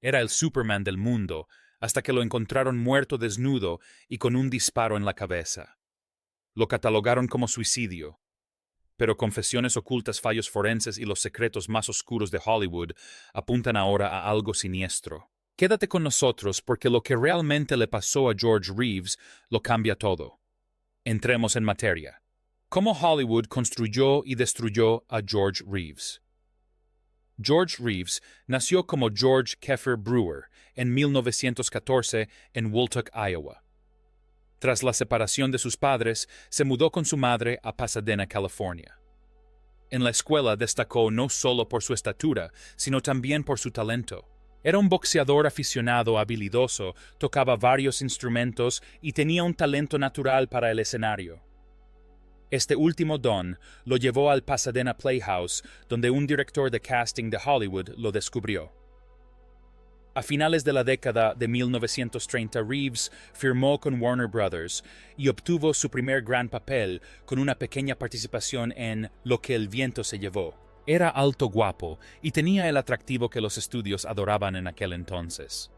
Era el Superman del mundo, hasta que lo encontraron muerto desnudo y con un disparo en la cabeza. Lo catalogaron como suicidio, pero confesiones ocultas, fallos forenses y los secretos más oscuros de Hollywood apuntan ahora a algo siniestro. Quédate con nosotros porque lo que realmente le pasó a George Reeves lo cambia todo. Entremos en materia. ¿Cómo Hollywood construyó y destruyó a George Reeves? George Reeves nació como George Keffer Brewer en 1914 en Wooltock, Iowa. Tras la separación de sus padres, se mudó con su madre a Pasadena, California. En la escuela destacó no solo por su estatura, sino también por su talento. Era un boxeador aficionado habilidoso, tocaba varios instrumentos y tenía un talento natural para el escenario. Este último don lo llevó al Pasadena Playhouse, donde un director de casting de Hollywood lo descubrió. A finales de la década de 1930, Reeves firmó con Warner Brothers y obtuvo su primer gran papel con una pequeña participación en Lo que el viento se llevó. Era alto, guapo y tenía el atractivo que los estudios adoraban en aquel entonces.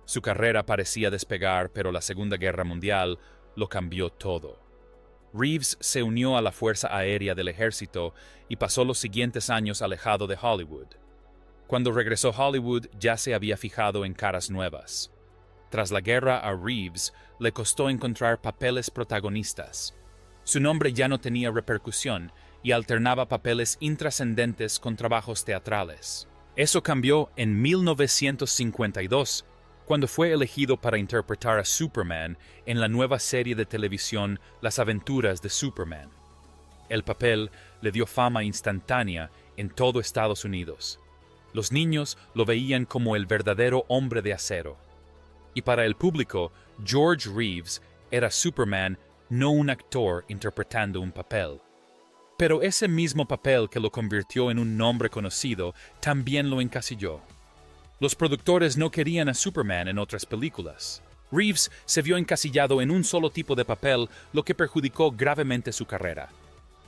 Su carrera parecía despegar, pero la Segunda Guerra Mundial lo cambió todo. Reeves se unió a la Fuerza Aérea del Ejército y pasó los siguientes años alejado de Hollywood. Cuando regresó a Hollywood ya se había fijado en caras nuevas. Tras la guerra a Reeves le costó encontrar papeles protagonistas. Su nombre ya no tenía repercusión y alternaba papeles intrascendentes con trabajos teatrales. Eso cambió en 1952, cuando fue elegido para interpretar a Superman en la nueva serie de televisión Las Aventuras de Superman. El papel le dio fama instantánea en todo Estados Unidos. Los niños lo veían como el verdadero hombre de acero. Y para el público, George Reeves era Superman, no un actor interpretando un papel. Pero ese mismo papel que lo convirtió en un nombre conocido también lo encasilló. Los productores no querían a Superman en otras películas. Reeves se vio encasillado en un solo tipo de papel, lo que perjudicó gravemente su carrera.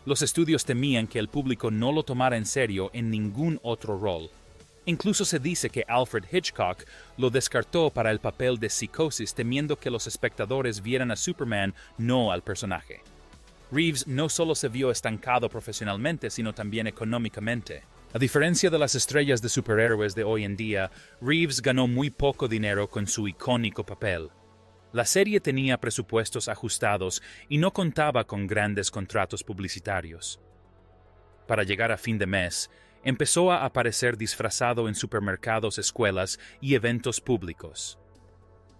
Los estudios temían que el público no lo tomara en serio en ningún otro rol. Incluso se dice que Alfred Hitchcock lo descartó para el papel de Psicosis, temiendo que los espectadores vieran a Superman, no al personaje. Reeves no solo se vio estancado profesionalmente, sino también económicamente. A diferencia de las estrellas de superhéroes de hoy en día, Reeves ganó muy poco dinero con su icónico papel. La serie tenía presupuestos ajustados y no contaba con grandes contratos publicitarios. Para llegar a fin de mes, empezó a aparecer disfrazado en supermercados, escuelas y eventos públicos.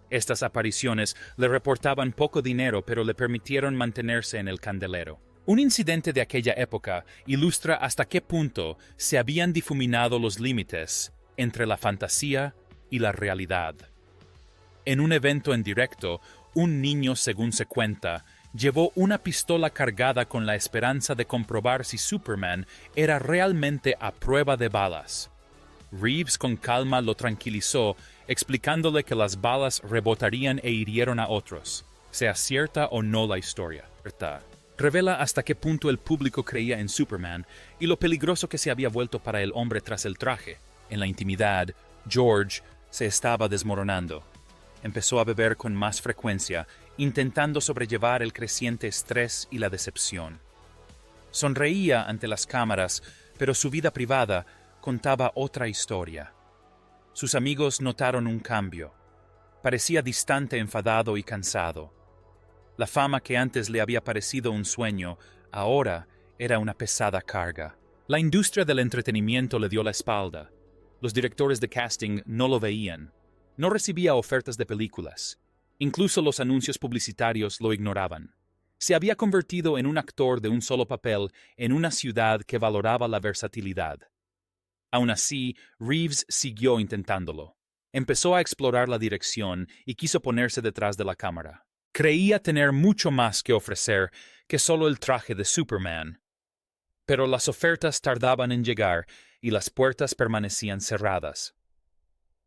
Estas apariciones le reportaban poco dinero, pero le permitieron mantenerse en el candelero. Un incidente de aquella época ilustra hasta qué punto se habían difuminado los límites entre la fantasía y la realidad. En un evento en directo, un niño, según se cuenta, llevó una pistola cargada con la esperanza de comprobar si Superman era realmente a prueba de balas. Reeves con calma lo tranquilizó, explicándole que las balas rebotarían e hirieron a otros, sea cierta o no la historia. Revela hasta qué punto el público creía en Superman y lo peligroso que se había vuelto para el hombre tras el traje. En la intimidad, George se estaba desmoronando. Empezó a beber con más frecuencia, intentando sobrellevar el creciente estrés y la decepción. Sonreía ante las cámaras, pero su vida privada contaba otra historia. Sus amigos notaron un cambio. Parecía distante, enfadado y cansado. La fama que antes le había parecido un sueño, ahora era una pesada carga. La industria del entretenimiento le dio la espalda. Los directores de casting no lo veían. No recibía ofertas de películas. Incluso los anuncios publicitarios lo ignoraban. Se había convertido en un actor de un solo papel en una ciudad que valoraba la versatilidad. Aún así, Reeves siguió intentándolo. Empezó a explorar la dirección y quiso ponerse detrás de la cámara. Creía tener mucho más que ofrecer que solo el traje de Superman. Pero las ofertas tardaban en llegar y las puertas permanecían cerradas.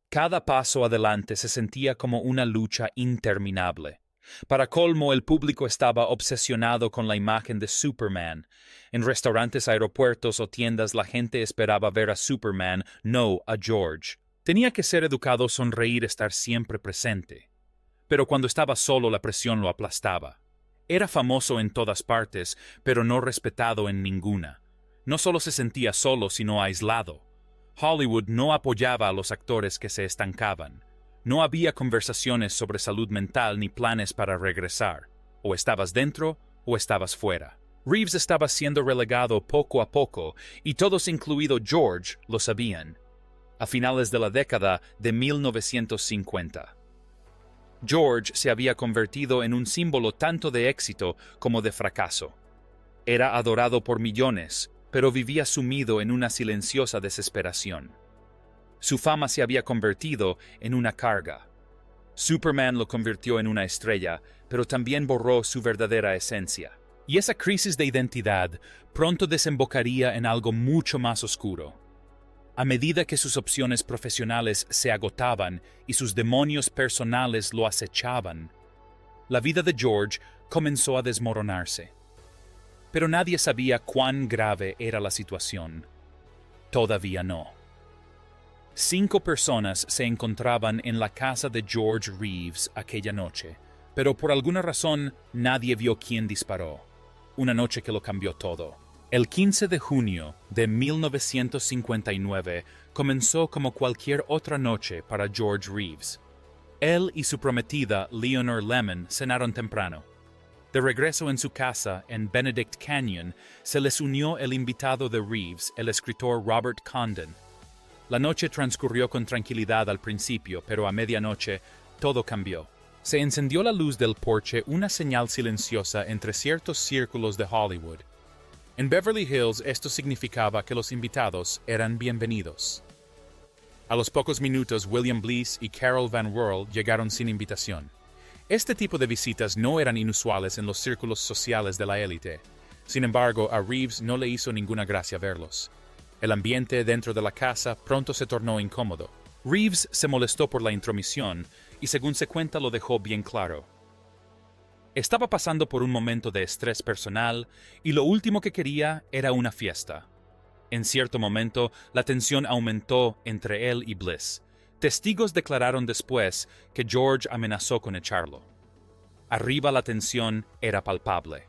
Cada paso adelante se sentía como una lucha interminable. Para colmo, el público estaba obsesionado con la imagen de Superman. En restaurantes, aeropuertos o tiendas la gente esperaba ver a Superman, no a George. Tenía que ser educado, sonreír, estar siempre presente. Pero cuando estaba solo, la presión lo aplastaba. Era famoso en todas partes, pero no respetado en ninguna. No solo se sentía solo, sino aislado. Hollywood no apoyaba a los actores que se estancaban. No había conversaciones sobre salud mental ni planes para regresar. O estabas dentro o estabas fuera. Reeves estaba siendo relegado poco a poco, y todos, incluido George, lo sabían. A finales de la década de 1950. George se había convertido en un símbolo tanto de éxito como de fracaso. Era adorado por millones, pero vivía sumido en una silenciosa desesperación. Su fama se había convertido en una carga. Superman lo convirtió en una estrella, pero también borró su verdadera esencia. Y esa crisis de identidad pronto desembocaría en algo mucho más oscuro. A medida que sus opciones profesionales se agotaban y sus demonios personales lo acechaban, la vida de George comenzó a desmoronarse. Pero nadie sabía cuán grave era la situación. Todavía no. 5 personas se encontraban en la casa de George Reeves aquella noche, pero por alguna razón nadie vio quién disparó. Una noche que lo cambió todo. El 15 de junio de 1959 comenzó como cualquier otra noche para George Reeves. Él y su prometida Leonor Lemmon cenaron temprano. De regreso en su casa en Benedict Canyon, se les unió el invitado de Reeves, el escritor Robert Condon. La noche transcurrió con tranquilidad al principio, pero a medianoche todo cambió. Se encendió la luz del porche, una señal silenciosa entre ciertos círculos de Hollywood. En Beverly Hills esto significaba que los invitados eran bienvenidos. A los pocos minutos, William Bliss y Carol Van Wuerl llegaron sin invitación. Este tipo de visitas no eran inusuales en los círculos sociales de la élite. Sin embargo, a Reeves no le hizo ninguna gracia verlos. El ambiente dentro de la casa pronto se tornó incómodo. Reeves se molestó por la intromisión y, según se cuenta, lo dejó bien claro. Estaba pasando por un momento de estrés personal y lo último que quería era una fiesta. En cierto momento, la tensión aumentó entre él y Bliss. Testigos declararon después que George amenazó con echarlo. Arriba la tensión era palpable.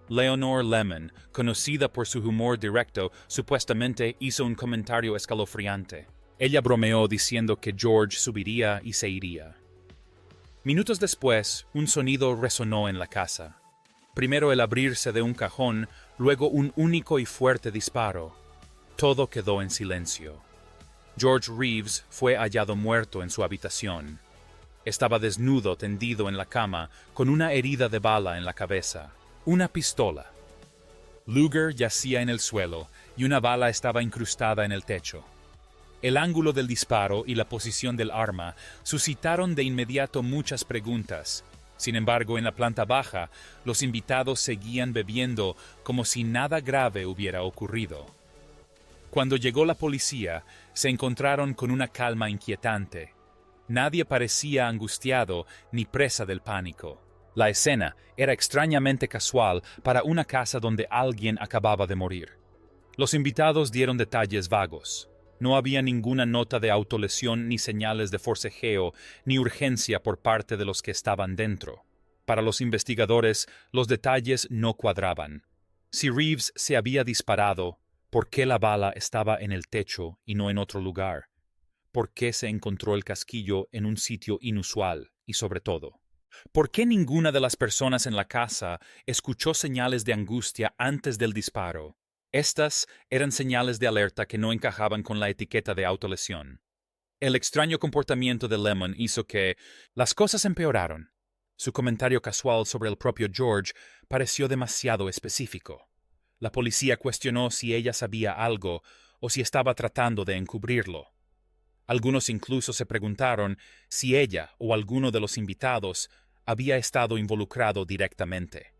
Leonor Lemmon, conocida por su humor directo, supuestamente hizo un comentario escalofriante. Ella bromeó diciendo que George subiría y se iría. Minutos después, un sonido resonó en la casa. Primero el abrirse de un cajón, luego un único y fuerte disparo. Todo quedó en silencio. George Reeves fue hallado muerto en su habitación. Estaba desnudo, tendido en la cama, con una herida de bala en la cabeza. Una pistola. Luger yacía en el suelo y una bala estaba incrustada en el techo. El ángulo del disparo y la posición del arma suscitaron de inmediato muchas preguntas. Sin embargo, en la planta baja, los invitados seguían bebiendo como si nada grave hubiera ocurrido. Cuando llegó la policía, se encontraron con una calma inquietante. Nadie parecía angustiado ni presa del pánico. La escena era extrañamente casual para una casa donde alguien acababa de morir. Los invitados dieron detalles vagos. No había ninguna nota de autolesión ni señales de forcejeo ni urgencia por parte de los que estaban dentro. Para los investigadores, los detalles no cuadraban. Si Reeves se había disparado, ¿por qué la bala estaba en el techo y no en otro lugar? ¿Por qué se encontró el casquillo en un sitio inusual? Y sobre todo, ¿por qué ninguna de las personas en la casa escuchó señales de angustia antes del disparo? Estas eran señales de alerta que no encajaban con la etiqueta de autolesión. El extraño comportamiento de Lemmon hizo que las cosas empeoraron. Su comentario casual sobre el propio George pareció demasiado específico. La policía cuestionó si ella sabía algo o si estaba tratando de encubrirlo. Algunos incluso se preguntaron si ella o alguno de los invitados había estado involucrado directamente.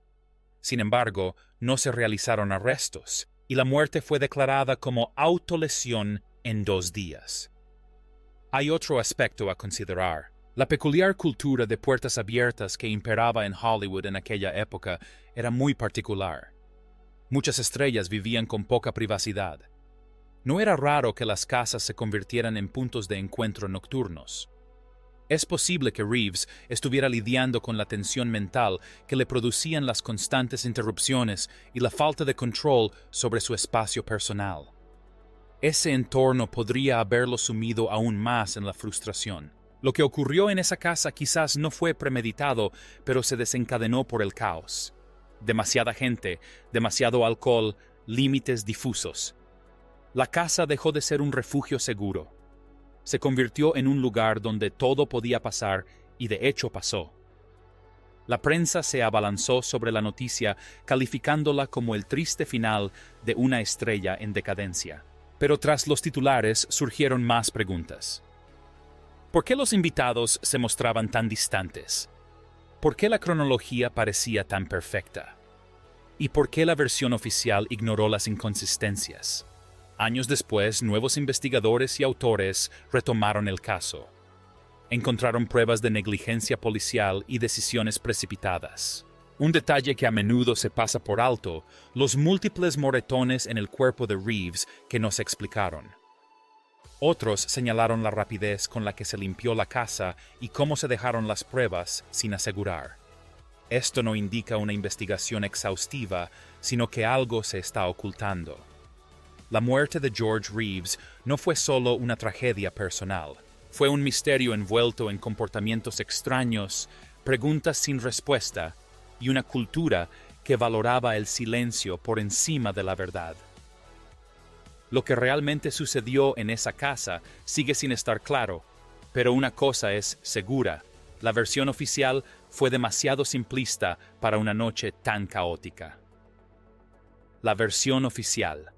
Sin embargo, no se realizaron arrestos y la muerte fue declarada como autolesión en 2 días. Hay otro aspecto a considerar. La peculiar cultura de puertas abiertas que imperaba en Hollywood en aquella época era muy particular. Muchas estrellas vivían con poca privacidad. No era raro que las casas se convirtieran en puntos de encuentro nocturnos. Es posible que Reeves estuviera lidiando con la tensión mental que le producían las constantes interrupciones y la falta de control sobre su espacio personal. Ese entorno podría haberlo sumido aún más en la frustración. Lo que ocurrió en esa casa quizás no fue premeditado, pero se desencadenó por el caos. Demasiada gente, demasiado alcohol, límites difusos. La casa dejó de ser un refugio seguro. Se convirtió en un lugar donde todo podía pasar y de hecho pasó. La prensa se abalanzó sobre la noticia, calificándola como el triste final de una estrella en decadencia. Pero tras los titulares surgieron más preguntas. ¿Por qué los invitados se mostraban tan distantes? ¿Por qué la cronología parecía tan perfecta? ¿Y por qué la versión oficial ignoró las inconsistencias? Años después, nuevos investigadores y autores retomaron el caso. Encontraron pruebas de negligencia policial y decisiones precipitadas. Un detalle que a menudo se pasa por alto, los múltiples moretones en el cuerpo de Reeves que no se explicaron. Otros señalaron la rapidez con la que se limpió la casa y cómo se dejaron las pruebas sin asegurar. Esto no indica una investigación exhaustiva, sino que algo se está ocultando. La muerte de George Reeves no fue solo una tragedia personal. Fue un misterio envuelto en comportamientos extraños, preguntas sin respuesta y una cultura que valoraba el silencio por encima de la verdad. Lo que realmente sucedió en esa casa sigue sin estar claro, pero una cosa es segura: la versión oficial fue demasiado simplista para una noche tan caótica. La versión oficial.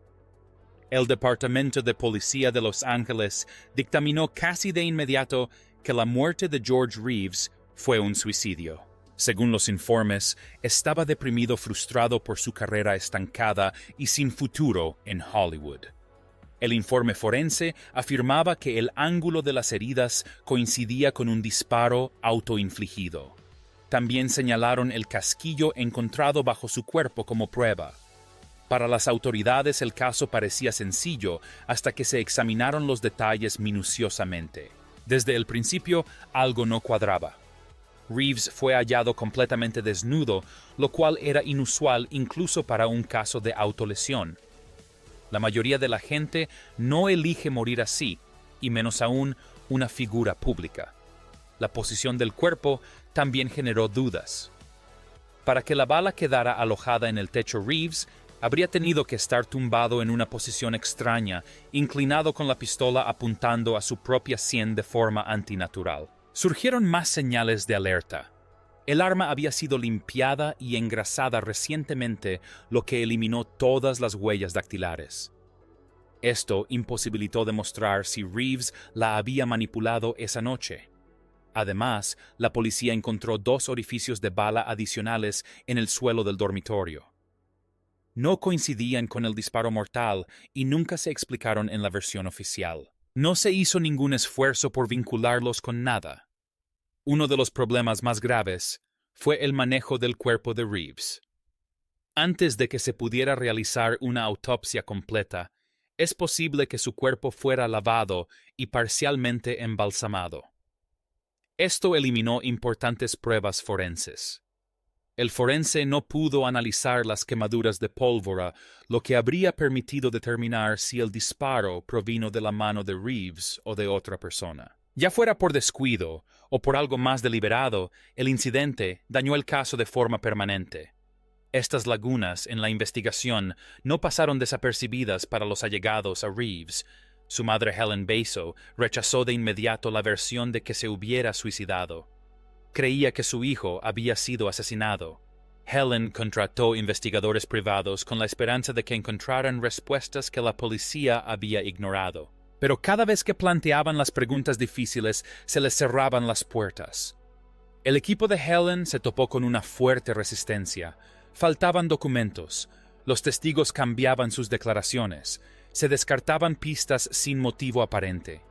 El Departamento de Policía de Los Ángeles dictaminó casi de inmediato que la muerte de George Reeves fue un suicidio. Según los informes, estaba deprimido, frustrado por su carrera estancada y sin futuro en Hollywood. El informe forense afirmaba que el ángulo de las heridas coincidía con un disparo autoinfligido. También señalaron el casquillo encontrado bajo su cuerpo como prueba. Para las autoridades el caso parecía sencillo hasta que se examinaron los detalles minuciosamente. Desde el principio, algo no cuadraba. Reeves fue hallado completamente desnudo, lo cual era inusual incluso para un caso de autolesión. La mayoría de la gente no elige morir así, y menos aún una figura pública. La posición del cuerpo también generó dudas. Para que la bala quedara alojada en el techo, Reeves habría tenido que estar tumbado en una posición extraña, inclinado con la pistola apuntando a su propia sien de forma antinatural. Surgieron más señales de alerta. El arma había sido limpiada y engrasada recientemente, lo que eliminó todas las huellas dactilares. Esto imposibilitó demostrar si Reeves la había manipulado esa noche. Además, la policía encontró 2 orificios de bala adicionales en el suelo del dormitorio. No coincidían con el disparo mortal y nunca se explicaron en la versión oficial. No se hizo ningún esfuerzo por vincularlos con nada. Uno de los problemas más graves fue el manejo del cuerpo de Reeves. Antes de que se pudiera realizar una autopsia completa, es posible que su cuerpo fuera lavado y parcialmente embalsamado. Esto eliminó importantes pruebas forenses. El forense no pudo analizar las quemaduras de pólvora, lo que habría permitido determinar si el disparo provino de la mano de Reeves o de otra persona. Ya fuera por descuido o por algo más deliberado, el incidente dañó el caso de forma permanente. Estas lagunas en la investigación no pasaron desapercibidas para los allegados a Reeves. Su madre Helen Basso rechazó de inmediato la versión de que se hubiera suicidado. Creía que su hijo había sido asesinado. Helen contrató investigadores privados con la esperanza de que encontraran respuestas que la policía había ignorado. Pero cada vez que planteaban las preguntas difíciles, se les cerraban las puertas. El equipo de Helen se topó con una fuerte resistencia. Faltaban documentos, los testigos cambiaban sus declaraciones, se descartaban pistas sin motivo aparente.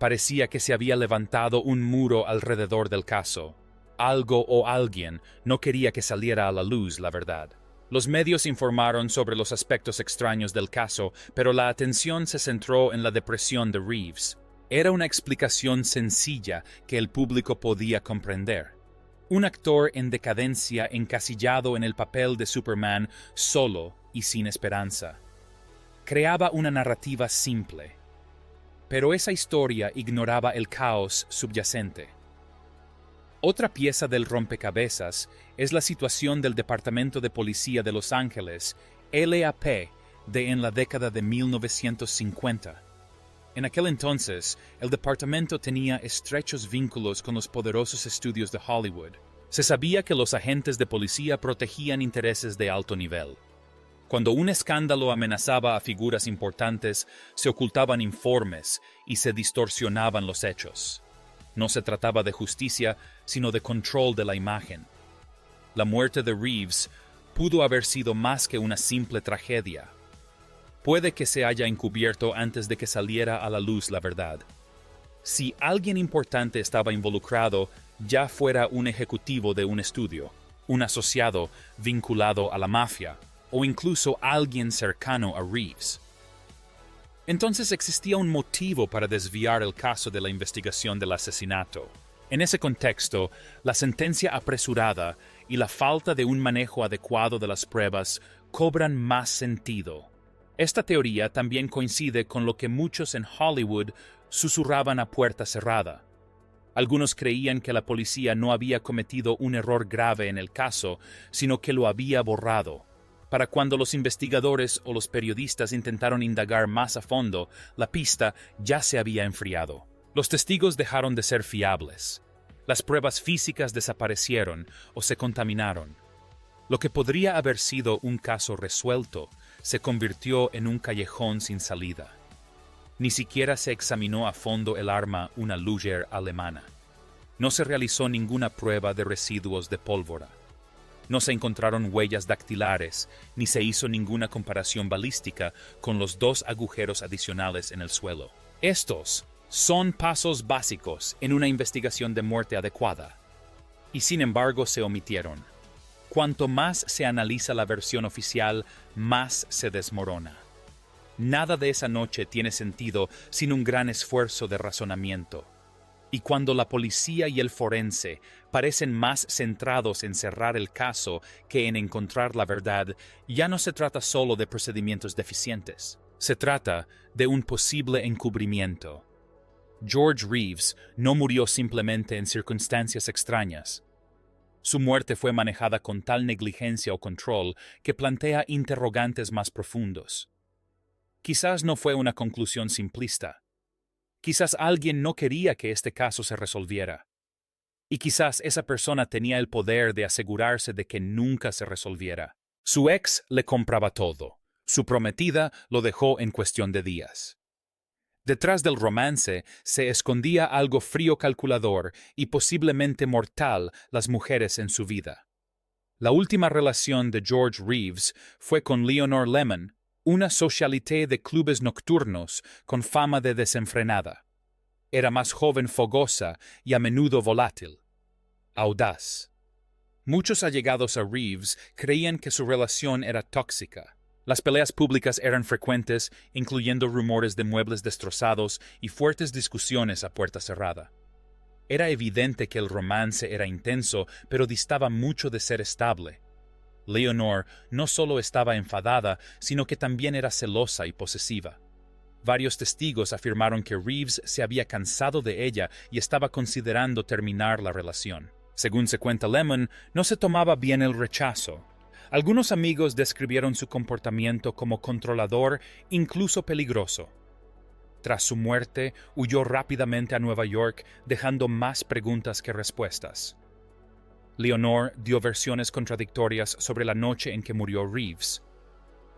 Parecía que se había levantado un muro alrededor del caso. Algo o alguien no quería que saliera a la luz la verdad. Los medios informaron sobre los aspectos extraños del caso, pero la atención se centró en la depresión de Reeves. Era una explicación sencilla que el público podía comprender. Un actor en decadencia encasillado en el papel de Superman solo y sin esperanza. Creaba una narrativa simple. Pero esa historia ignoraba el caos subyacente. Otra pieza del rompecabezas es la situación del Departamento de Policía de Los Ángeles, LAP, en la década de 1950. En aquel entonces, el departamento tenía estrechos vínculos con los poderosos estudios de Hollywood. Se sabía que los agentes de policía protegían intereses de alto nivel. Cuando un escándalo amenazaba a figuras importantes, se ocultaban informes y se distorsionaban los hechos. No se trataba de justicia, sino de control de la imagen. La muerte de Reeves pudo haber sido más que una simple tragedia. Puede que se haya encubierto antes de que saliera a la luz la verdad. Si alguien importante estaba involucrado, ya fuera un ejecutivo de un estudio, un asociado vinculado a la mafia, o incluso alguien cercano a Reeves. Entonces existía un motivo para desviar el caso de la investigación del asesinato. En ese contexto, la sentencia apresurada y la falta de un manejo adecuado de las pruebas cobran más sentido. Esta teoría también coincide con lo que muchos en Hollywood susurraban a puerta cerrada. Algunos creían que la policía no había cometido un error grave en el caso, sino que lo había borrado. Para cuando los investigadores o los periodistas intentaron indagar más a fondo, la pista ya se había enfriado. Los testigos dejaron de ser fiables. Las pruebas físicas desaparecieron o se contaminaron. Lo que podría haber sido un caso resuelto se convirtió en un callejón sin salida. Ni siquiera se examinó a fondo el arma, una Luger alemana. No se realizó ninguna prueba de residuos de pólvora. No se encontraron huellas dactilares, ni se hizo ninguna comparación balística con los 2 agujeros adicionales en el suelo. Estos son pasos básicos en una investigación de muerte adecuada, y sin embargo se omitieron. Cuanto más se analiza la versión oficial, más se desmorona. Nada de esa noche tiene sentido sin un gran esfuerzo de razonamiento. Y cuando la policía y el forense parecen más centrados en cerrar el caso que en encontrar la verdad, ya no se trata solo de procedimientos deficientes. Se trata de un posible encubrimiento. George Reeves no murió simplemente en circunstancias extrañas. Su muerte fue manejada con tal negligencia o control que plantea interrogantes más profundos. Quizás no fue una conclusión simplista. Quizás alguien no quería que este caso se resolviera. Y quizás esa persona tenía el poder de asegurarse de que nunca se resolviera. Su ex le compraba todo. Su prometida lo dejó en cuestión de días. Detrás del romance se escondía algo frío calculador y posiblemente mortal: las mujeres en su vida. La última relación de George Reeves fue con Leonore Lemmon, una socialité de clubes nocturnos con fama de desenfrenada. Era más joven, fogosa y a menudo volátil. Audaz. Muchos allegados a Reeves creían que su relación era tóxica. Las peleas públicas eran frecuentes, incluyendo rumores de muebles destrozados y fuertes discusiones a puerta cerrada. Era evidente que el romance era intenso, pero distaba mucho de ser estable. Leonore no solo estaba enfadada, sino que también era celosa y posesiva. Varios testigos afirmaron que Reeves se había cansado de ella y estaba considerando terminar la relación. Según se cuenta, Lemmon no se tomaba bien el rechazo. Algunos amigos describieron su comportamiento como controlador, incluso peligroso. Tras su muerte, huyó rápidamente a Nueva York, dejando más preguntas que respuestas. Leonore dio versiones contradictorias sobre la noche en que murió Reeves.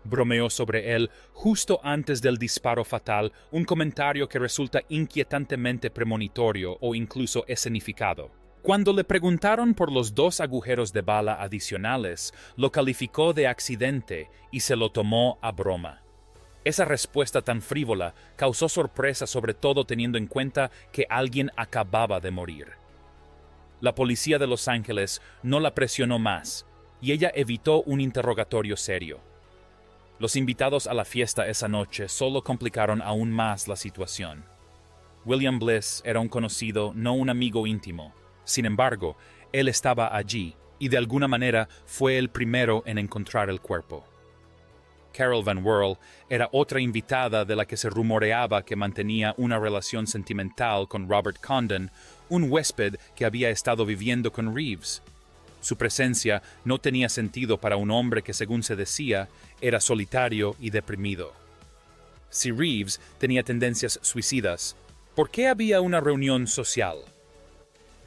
Bromeó sobre él justo antes del disparo fatal, un comentario que resulta inquietantemente premonitorio o incluso escenificado. Cuando le preguntaron por los 2 agujeros de bala adicionales, lo calificó de accidente y se lo tomó a broma. Esa respuesta tan frívola causó sorpresa, sobre todo teniendo en cuenta que alguien acababa de morir. La policía de Los Ángeles no la presionó más, y ella evitó un interrogatorio serio. Los invitados a la fiesta esa noche solo complicaron aún más la situación. William Bliss era un conocido, no un amigo íntimo. Sin embargo, él estaba allí y de alguna manera fue el primero en encontrar el cuerpo. Carol Van Whirl era otra invitada de la que se rumoreaba que mantenía una relación sentimental con Robert Condon, un huésped que había estado viviendo con Reeves. Su presencia no tenía sentido para un hombre que, según se decía, era solitario y deprimido. Si Reeves tenía tendencias suicidas, ¿por qué había una reunión social?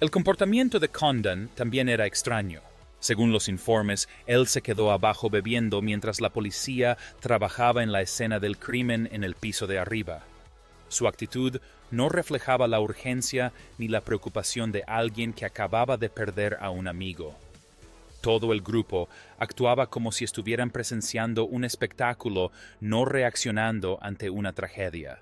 El comportamiento de Condon también era extraño. Según los informes, él se quedó abajo bebiendo mientras la policía trabajaba en la escena del crimen en el piso de arriba. Su actitud no reflejaba la urgencia ni la preocupación de alguien que acababa de perder a un amigo. Todo el grupo actuaba como si estuvieran presenciando un espectáculo, no reaccionando ante una tragedia.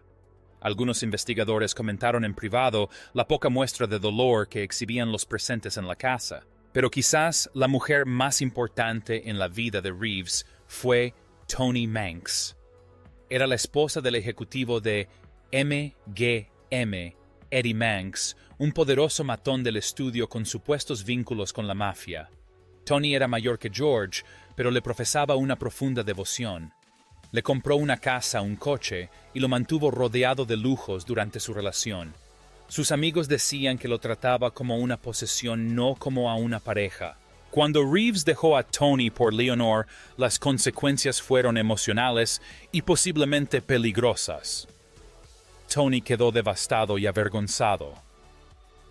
Algunos investigadores comentaron en privado la poca muestra de dolor que exhibían los presentes en la casa. Pero quizás la mujer más importante en la vida de Reeves fue Toni Manx. Era la esposa del ejecutivo de MGM, Eddie Manx, un poderoso matón del estudio con supuestos vínculos con la mafia. Toni era mayor que George, pero le profesaba una profunda devoción. Le compró una casa, un coche, y lo mantuvo rodeado de lujos durante su relación. Sus amigos decían que lo trataba como una posesión, no como a una pareja. Cuando Reeves dejó a Toni por Leonor, las consecuencias fueron emocionales y posiblemente peligrosas. Toni quedó devastado y avergonzado.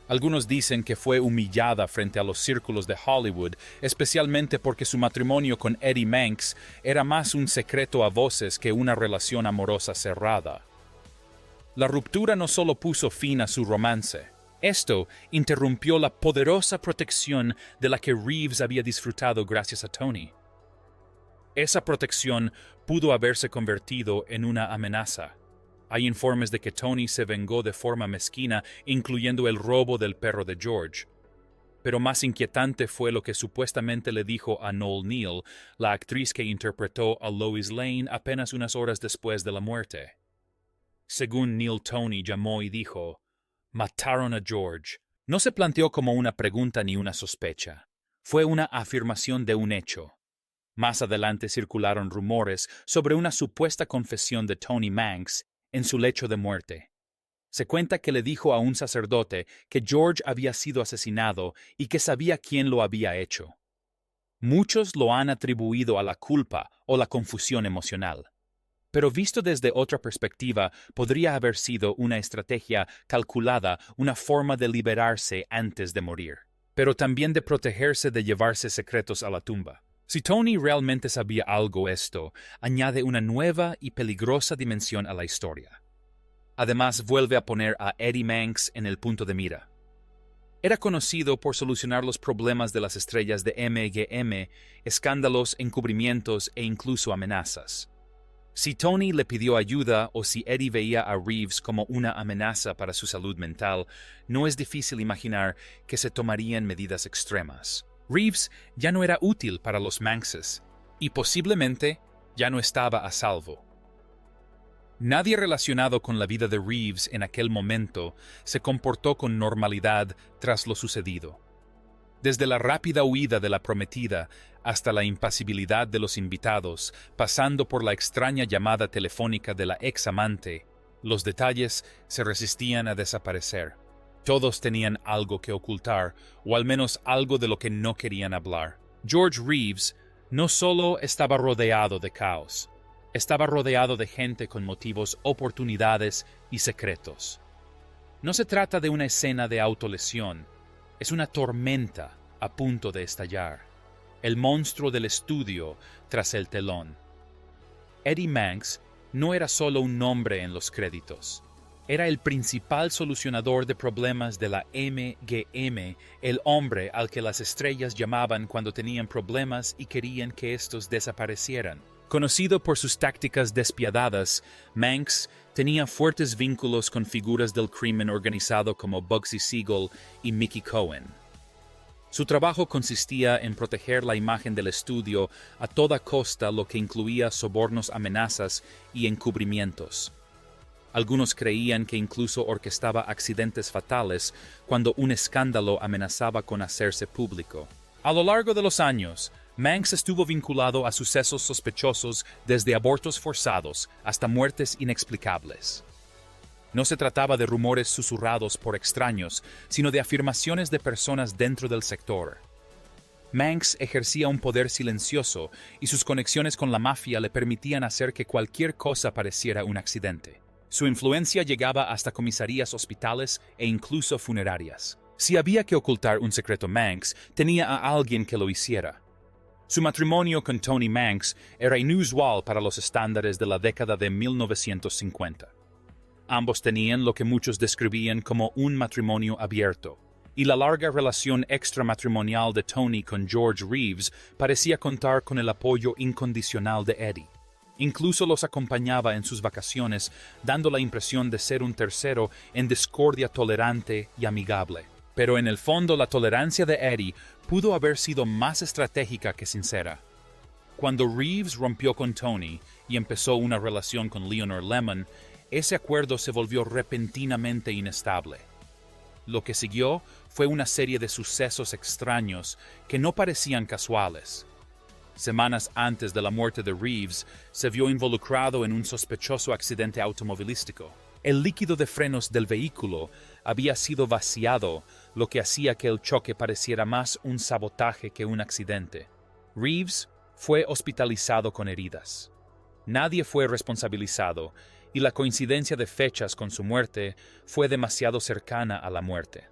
Algunos dicen que fue humillada frente a los círculos de Hollywood, especialmente porque su matrimonio con Eddie Manx era más un secreto a voces que una relación amorosa cerrada. La ruptura no solo puso fin a su romance, esto interrumpió la poderosa protección de la que Reeves había disfrutado gracias a Toni. Esa protección pudo haberse convertido en una amenaza. Hay informes de que Toni se vengó de forma mezquina, incluyendo el robo del perro de George. Pero más inquietante fue lo que supuestamente le dijo a Noel Neill, la actriz que interpretó a Lois Lane apenas unas horas después de la muerte. Según Neill, Toni llamó y dijo, «Mataron a George». No se planteó como una pregunta ni una sospecha. Fue una afirmación de un hecho. Más adelante circularon rumores sobre una supuesta confesión de Toni Manx en su lecho de muerte. Se cuenta que le dijo a un sacerdote que George había sido asesinado y que sabía quién lo había hecho. Muchos lo han atribuido a la culpa o la confusión emocional. Pero visto desde otra perspectiva, podría haber sido una estrategia calculada, una forma de liberarse antes de morir, pero también de protegerse de llevarse secretos a la tumba. Si Toni realmente sabía algo, esto añade una nueva y peligrosa dimensión a la historia. Además, vuelve a poner a Eddie Manx en el punto de mira. Era conocido por solucionar los problemas de las estrellas de MGM, escándalos, encubrimientos e incluso amenazas. Si Toni le pidió ayuda o si Eddie veía a Reeves como una amenaza para su salud mental, no es difícil imaginar que se tomarían medidas extremas. Reeves ya no era útil para los Manxes y posiblemente ya no estaba a salvo. Nadie relacionado con la vida de Reeves en aquel momento se comportó con normalidad tras lo sucedido. Desde la rápida huida de la prometida hasta la impasibilidad de los invitados, pasando por la extraña llamada telefónica de la ex amante, los detalles se resistían a desaparecer. Todos tenían algo que ocultar, o al menos algo de lo que no querían hablar. George Reeves no solo estaba rodeado de caos, estaba rodeado de gente con motivos, oportunidades y secretos. No se trata de una escena de autolesión, es una tormenta a punto de estallar. El monstruo del estudio tras el telón. Eddie Manx no era solo un nombre en los créditos. Era el principal solucionador de problemas de la MGM, el hombre al que las estrellas llamaban cuando tenían problemas y querían que estos desaparecieran. Conocido por sus tácticas despiadadas, Manx tenía fuertes vínculos con figuras del crimen organizado como Bugsy Siegel y Mickey Cohen. Su trabajo consistía en proteger la imagen del estudio a toda costa, lo que incluía sobornos, amenazas y encubrimientos. Algunos creían que incluso orquestaba accidentes fatales cuando un escándalo amenazaba con hacerse público. A lo largo de los años, Manx estuvo vinculado a sucesos sospechosos desde abortos forzados hasta muertes inexplicables. No se trataba de rumores susurrados por extraños, sino de afirmaciones de personas dentro del sector. Manx ejercía un poder silencioso y sus conexiones con la mafia le permitían hacer que cualquier cosa pareciera un accidente. Su influencia llegaba hasta comisarías, hospitales e incluso funerarias. Si había que ocultar un secreto, Manx tenía a alguien que lo hiciera. Su matrimonio con Tony Manx era inusual para los estándares de la década de 1950. Ambos tenían lo que muchos describían como un matrimonio abierto, y la larga relación extramatrimonial de Tony con George Reeves parecía contar con el apoyo incondicional de Eddie. Incluso los acompañaba en sus vacaciones, dando la impresión de ser un tercero en discordia tolerante y amigable. Pero en el fondo la tolerancia de Eddie pudo haber sido más estratégica que sincera. Cuando Reeves rompió con Tony y empezó una relación con Leonor Lemon, ese acuerdo se volvió repentinamente inestable. Lo que siguió fue una serie de sucesos extraños que no parecían casuales. Semanas antes de la muerte de Reeves, se vio involucrado en un sospechoso accidente automovilístico. El líquido de frenos del vehículo había sido vaciado, lo que hacía que el choque pareciera más un sabotaje que un accidente. Reeves fue hospitalizado con heridas. Nadie fue responsabilizado, y la coincidencia de fechas con su muerte fue demasiado cercana a la muerte.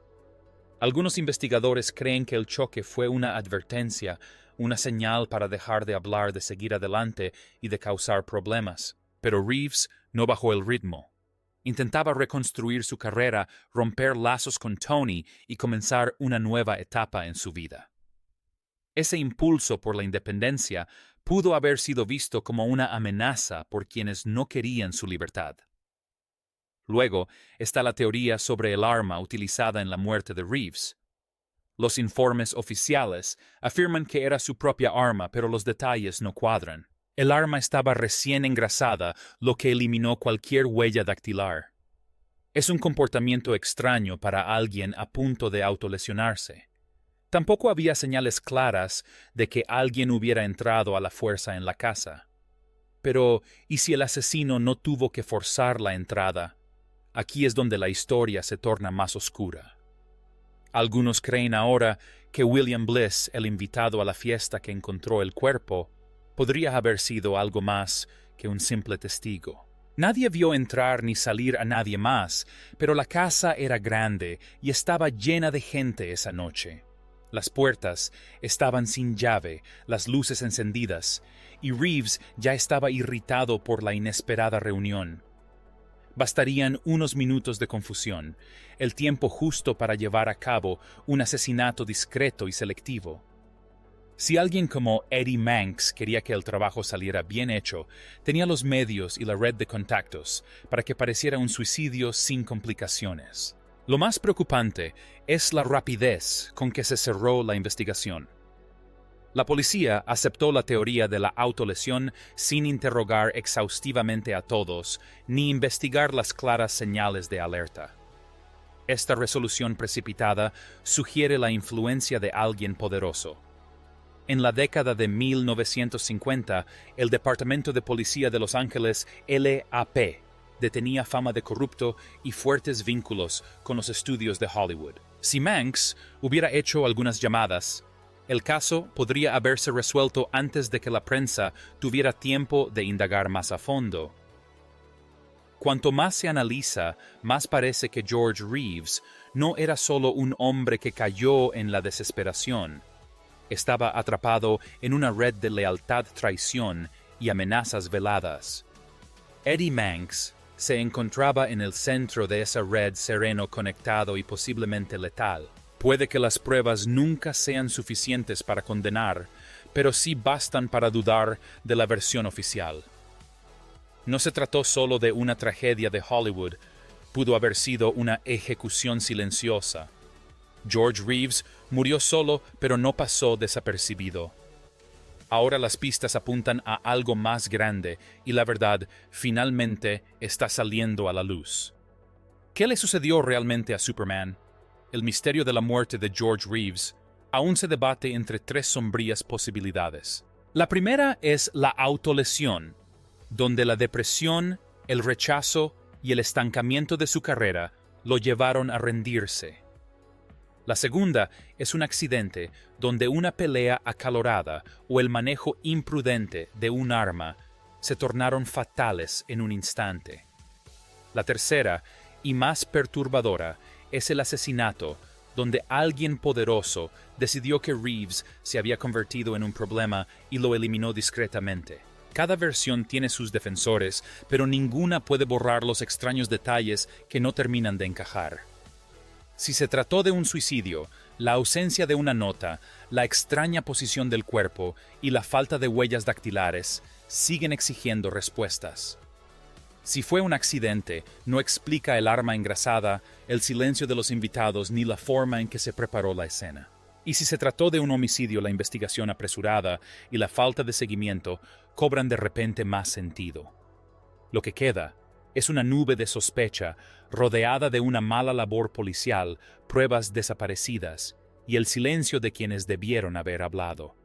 Algunos investigadores creen que el choque fue una advertencia, una señal para dejar de hablar, de seguir adelante y de causar problemas. Pero Reeves no bajó el ritmo. Intentaba reconstruir su carrera, romper lazos con Tony y comenzar una nueva etapa en su vida. Ese impulso por la independencia pudo haber sido visto como una amenaza por quienes no querían su libertad. Luego está la teoría sobre el arma utilizada en la muerte de Reeves. Los informes oficiales afirman que era su propia arma, pero los detalles no cuadran. El arma estaba recién engrasada, lo que eliminó cualquier huella dactilar. Es un comportamiento extraño para alguien a punto de autolesionarse. Tampoco había señales claras de que alguien hubiera entrado a la fuerza en la casa. Pero, ¿y si el asesino no tuvo que forzar la entrada? Aquí es donde la historia se torna más oscura. Algunos creen ahora que William Bliss, el invitado a la fiesta que encontró el cuerpo, podría haber sido algo más que un simple testigo. Nadie vio entrar ni salir a nadie más, pero la casa era grande y estaba llena de gente esa noche. Las puertas estaban sin llave, las luces encendidas, y Reeves ya estaba irritado por la inesperada reunión. Bastarían unos minutos de confusión, el tiempo justo para llevar a cabo un asesinato discreto y selectivo. Si alguien como Eddie Manx quería que el trabajo saliera bien hecho, tenía los medios y la red de contactos para que pareciera un suicidio sin complicaciones. Lo más preocupante es la rapidez con que se cerró la investigación. La policía aceptó la teoría de la autolesión sin interrogar exhaustivamente a todos ni investigar las claras señales de alerta. Esta resolución precipitada sugiere la influencia de alguien poderoso. En la década de 1950, el Departamento de Policía de Los Ángeles, LAP, detenía fama de corrupto y fuertes vínculos con los estudios de Hollywood. Si Manx hubiera hecho algunas llamadas, el caso podría haberse resuelto antes de que la prensa tuviera tiempo de indagar más a fondo. Cuanto más se analiza, más parece que George Reeves no era solo un hombre que cayó en la desesperación. Estaba atrapado en una red de lealtad, traición y amenazas veladas. Eddie Manx se encontraba en el centro de esa red, sereno, conectado y posiblemente letal. Puede que las pruebas nunca sean suficientes para condenar, pero sí bastan para dudar de la versión oficial. No se trató solo de una tragedia de Hollywood, pudo haber sido una ejecución silenciosa. George Reeves murió solo, pero no pasó desapercibido. Ahora las pistas apuntan a algo más grande y la verdad finalmente está saliendo a la luz. ¿Qué le sucedió realmente a Superman? El misterio de la muerte de George Reeves aún se debate entre tres sombrías posibilidades. La primera es la autolesión, donde la depresión, el rechazo y el estancamiento de su carrera lo llevaron a rendirse. La segunda es un accidente donde una pelea acalorada o el manejo imprudente de un arma se tornaron fatales en un instante. La tercera, y más perturbadora, es el asesinato, donde alguien poderoso decidió que Reeves se había convertido en un problema y lo eliminó discretamente. Cada versión tiene sus defensores, pero ninguna puede borrar los extraños detalles que no terminan de encajar. Si se trató de un suicidio, la ausencia de una nota, la extraña posición del cuerpo y la falta de huellas dactilares siguen exigiendo respuestas. Si fue un accidente, no explica el arma engrasada, el silencio de los invitados ni la forma en que se preparó la escena. Y si se trató de un homicidio, la investigación apresurada y la falta de seguimiento cobran de repente más sentido. Lo que queda es una nube de sospecha rodeada de una mala labor policial, pruebas desaparecidas y el silencio de quienes debieron haber hablado.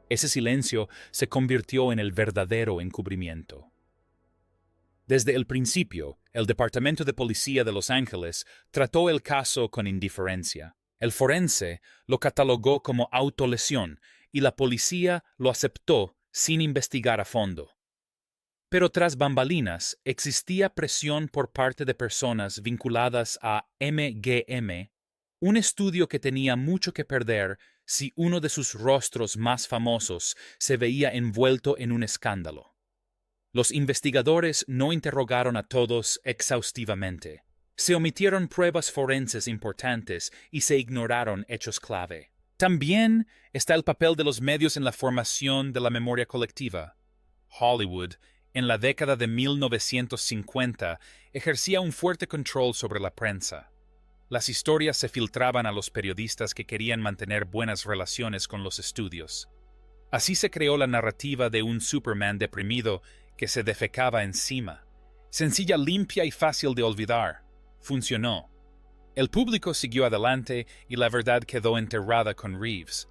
Ese silencio se convirtió en el verdadero encubrimiento. Desde el principio, el Departamento de Policía de Los Ángeles trató el caso con indiferencia. El forense lo catalogó como autolesión y la policía lo aceptó sin investigar a fondo. Pero tras bambalinas existía presión por parte de personas vinculadas a MGM, un estudio que tenía mucho que perder si uno de sus rostros más famosos se veía envuelto en un escándalo. Los investigadores no interrogaron a todos exhaustivamente. Se omitieron pruebas forenses importantes y se ignoraron hechos clave. También está el papel de los medios en la formación de la memoria colectiva. Hollywood, en la década de 1950, ejercía un fuerte control sobre la prensa. Las historias se filtraban a los periodistas que querían mantener buenas relaciones con los estudios. Así se creó la narrativa de un Superman deprimido que se defecaba encima. Sencilla, limpia y fácil de olvidar. Funcionó. El público siguió adelante y la verdad quedó enterrada con Reeves.